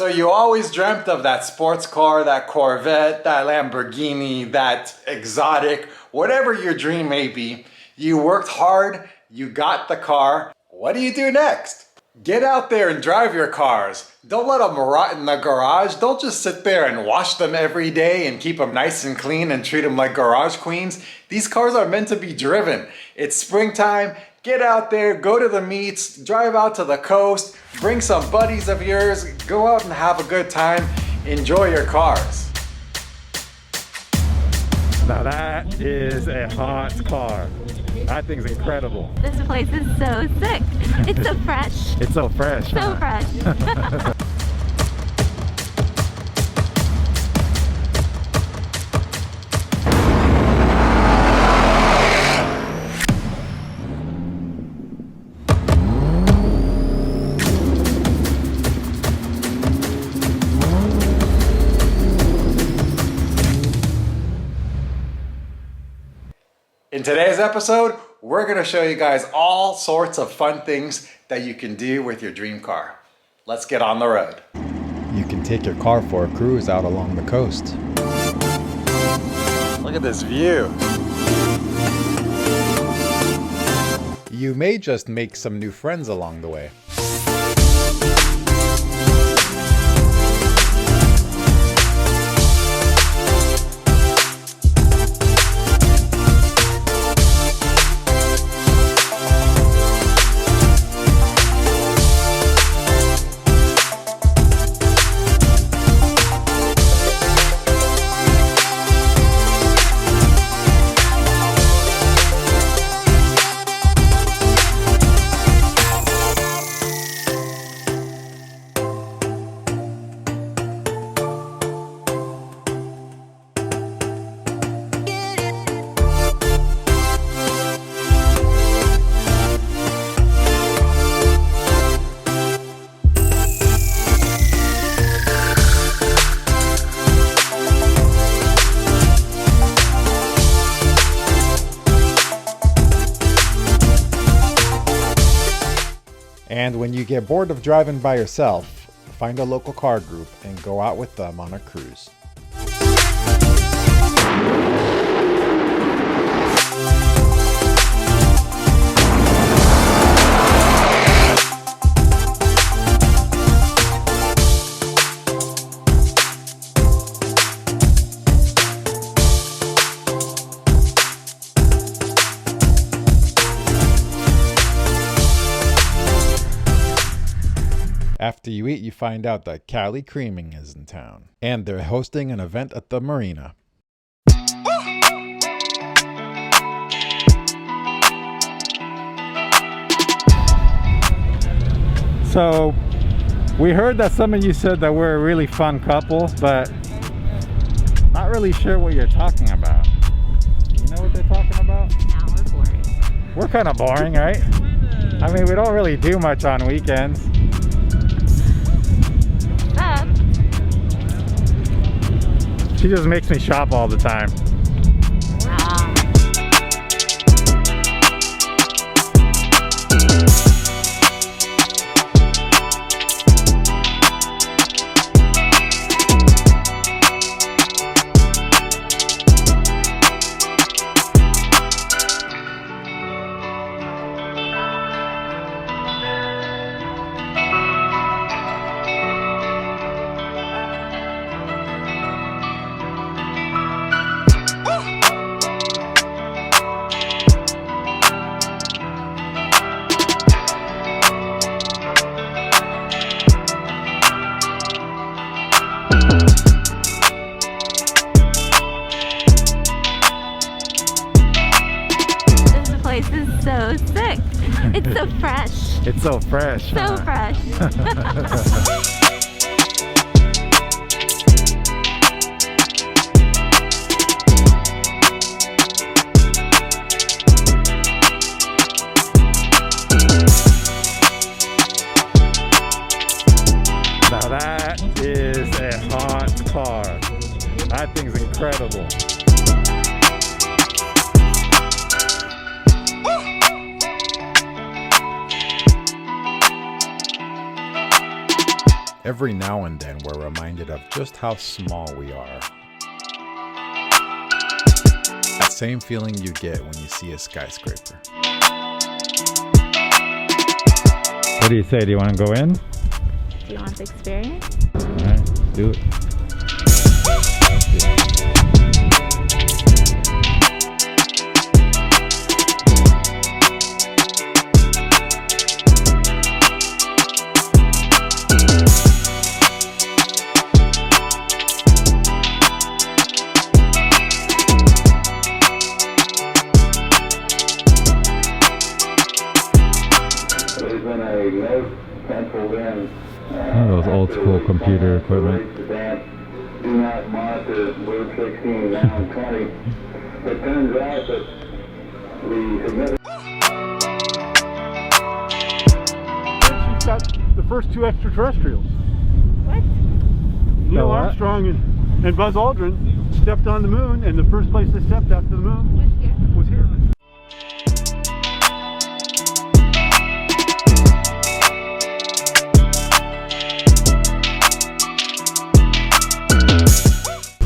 So you always dreamt of that sports car, that Corvette, that Lamborghini, that exotic, whatever your dream may be. You worked hard, you got the car. What do you do next? Get out there and drive your cars. Don't let them rot in the garage. Don't just sit there and wash them every day and keep them nice and clean and treat them like garage queens. These cars are meant to be driven. It's springtime. Get out there, go to the meets, drive out to the coast, bring some buddies of yours, go out and have a good time, enjoy your cars. Now that is a hot car. That thing's incredible. This place is so sick. It's so fresh. It's so fresh. So fresh. In today's episode, we're going to show you guys all sorts of fun things that you can do with your dream car. Let's get on the road. You can take your car for a cruise out along the coast. Look at this view. You may just make some new friends along the way. And when you get bored of driving by yourself, find a local car group and go out with them on a cruise. After you eat, you find out that Cali Creaming is in town, and they're hosting an event at the marina. So, we heard that some of you said that we're a really fun couple, but not really sure what you're talking about. You know what they're talking about? Now we're boring. We're kind of boring, right? I mean, we don't really do much on weekends. She just makes me shop all the time. This is so sick. It's so fresh. It's so fresh. So fresh. Now that is a hot car. That thing's incredible. Every now and then, we're reminded of just how small we are. That same feeling you get when you see a skyscraper. What do you say? Do you want to go in? Do you want the experience? Alright, do it. Those old school computer equipment. Do not monitor word 16 now and 20. It turns out that She's got the first two extraterrestrials. What? Neil what? Armstrong and Buzz Aldrin stepped on the moon, and the first place they stepped after the moon was here.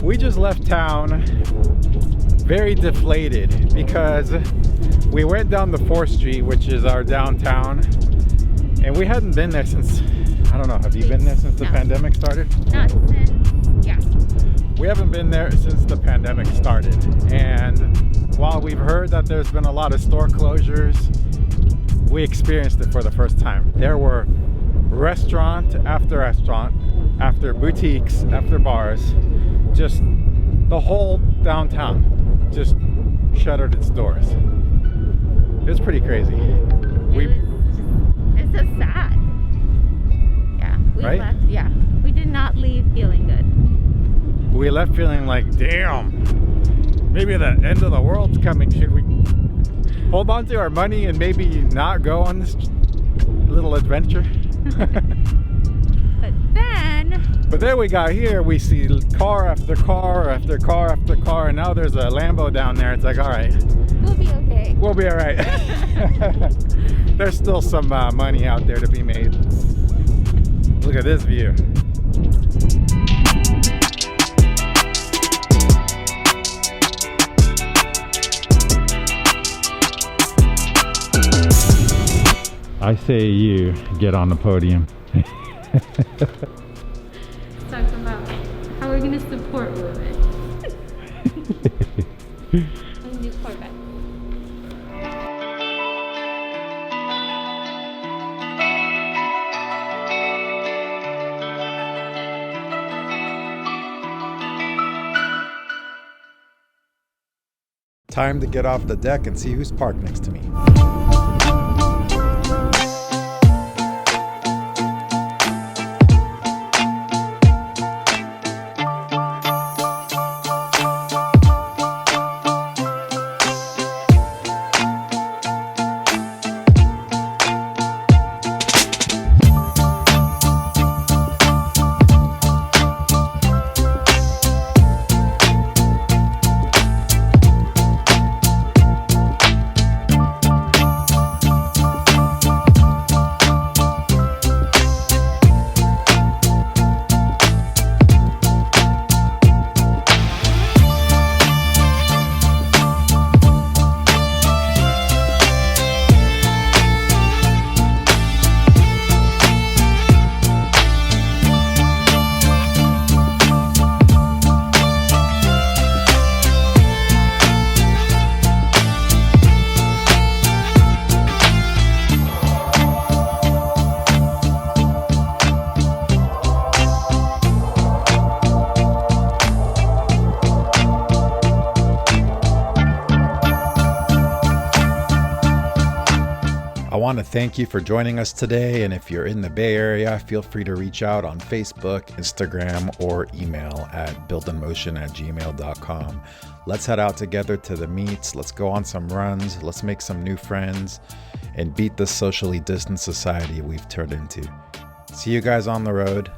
We just left town very deflated because we went down the 4th Street, which is our downtown, and we hadn't been there since, I don't know, have you been there since the pandemic started? Not since, yeah. We haven't been there since the pandemic started, and while we've heard that there's been a lot of store closures, we experienced it for the first time. There were restaurant after boutiques, after bars, just the whole downtown just shuttered its doors. It was pretty crazy. It's so sad. Yeah, we Right? left. Yeah, we did not leave feeling good. We left feeling like, damn, maybe the end of the world's coming. Should we hold on to our money and maybe not go on this little adventure? But then we got here, we see car after car after car after car, and now there's a Lambo down there. It's like, all right, We'll be okay. we'll be all right. There's still some money out there to be made. Look at this view. I say you get on the podium. Talk about how we're going to support women. A new Corvette. Time to get off the deck and see who's parked next to me. I want to thank you for joining us today, and if you're in the Bay Area, feel free to reach out on Facebook, Instagram, or email at buildinmotion@gmail.com. Let's head out together to the meets, let's go on some runs, let's make some new friends, and beat the socially distant society we've turned into. See you guys on the road.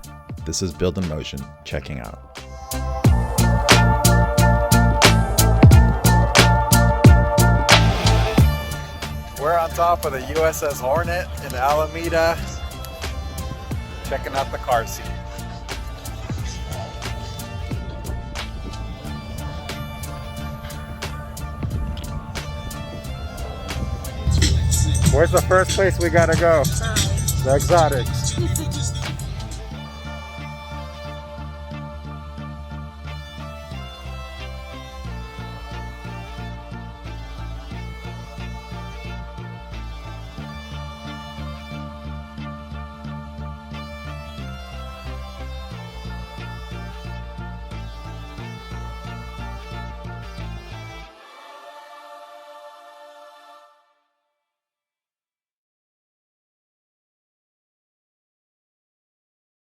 This is Build in Motion, checking out. We're on top of the USS Hornet in Alameda, checking out the car scene. Where's the first place we gotta go? The exotics.